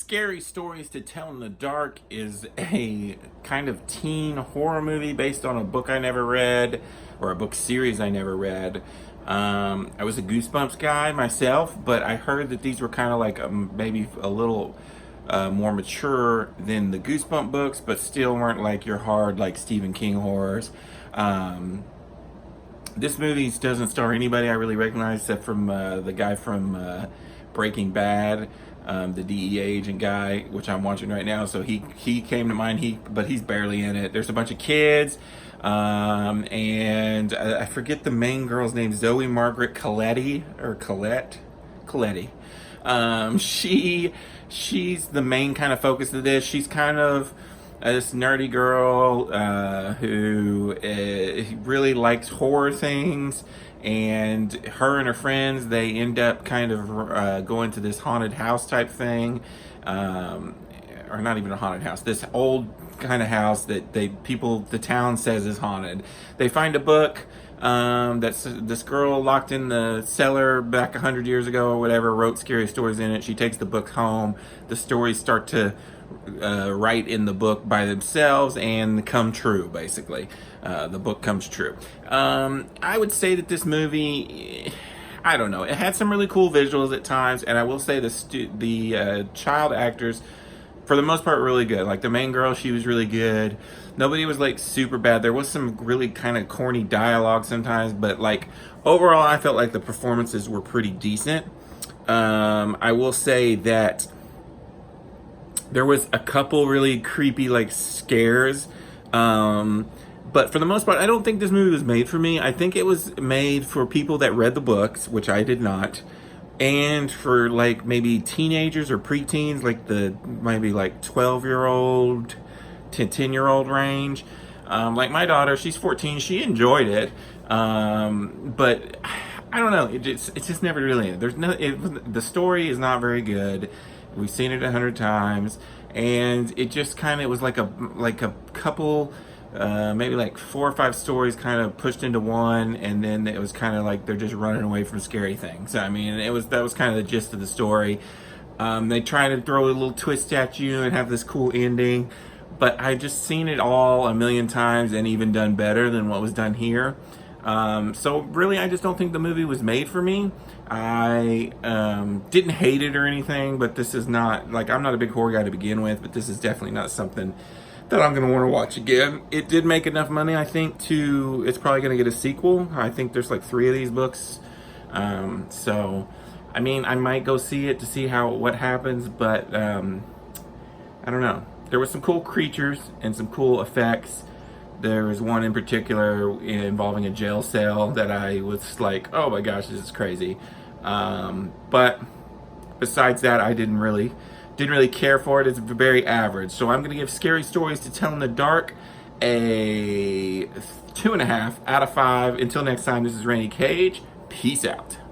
Scary Stories to Tell in the Dark is a kind of teen horror movie based on a book I never read, or a book series I never read. I was a Goosebumps guy myself, but I heard that these were kind of like maybe a little more mature than the Goosebump books, but still weren't like your hard, like Stephen King horrors. This movie doesn't star anybody I really recognize except from the guy from Breaking Bad, the DEA agent guy, which I'm watching right now. So he came to mind. But he's barely in it. There's a bunch of kids, and I forget the main girl's name, Zoe Margaret Coletti. She's the main kind of focus of this. She's kind of this nerdy girl who really likes horror things, and her friends, they end up kind of going to this haunted house type thing, or not even a haunted house, this old kind of house that the town says is haunted. They find a book that's this girl locked in the cellar back 100 years ago or whatever, wrote scary stories in it. She takes the book home. The stories start to write in the book by themselves and come true, basically. The book comes true. I would say that this movie, I don't know, it had some really cool visuals at times, and I will say the child actors, for the most part, were really good. Like the main girl, she was really good. Nobody was like super bad. There was some really kind of corny dialogue sometimes, but like overall, I felt like the performances were pretty decent. I will say that there was a couple really creepy like scares, but for the most part, I don't think this movie was made for me. I think it was made for people that read the books, which I did not, and for like maybe teenagers or preteens, like the maybe like 12-year-old to 10-year-old range. Like my daughter, she's 14. She enjoyed it, but I don't know. It's just never really. The story is not very good. We've seen it 100 times, and it just kind of was like a couple, maybe like 4 or 5 stories kind of pushed into one, and then it was kind of like they're just running away from scary things. I mean, that was kind of the gist of the story. They try to throw a little twist at you and have this cool ending, but I've just seen it all a million times and even done better than what was done here. So really, I just don't think the movie was made for me. I didn't hate it or anything, but this is not, like, I'm not a big horror guy to begin with, but this is definitely not something that I'm going to want to watch again. It did make enough money, I think, it's probably going to get a sequel. I think there's like 3 of these books. So, I mean, I might go see it to see what happens, but I don't know. There were some cool creatures and some cool effects. There was one in particular involving a jail cell that I was like, oh my gosh, this is crazy. But besides that, I didn't really care for it. It's very average. So I'm going to give Scary Stories to Tell in the Dark a 2.5 out of 5. Until next time, this is Randy Cage. Peace out.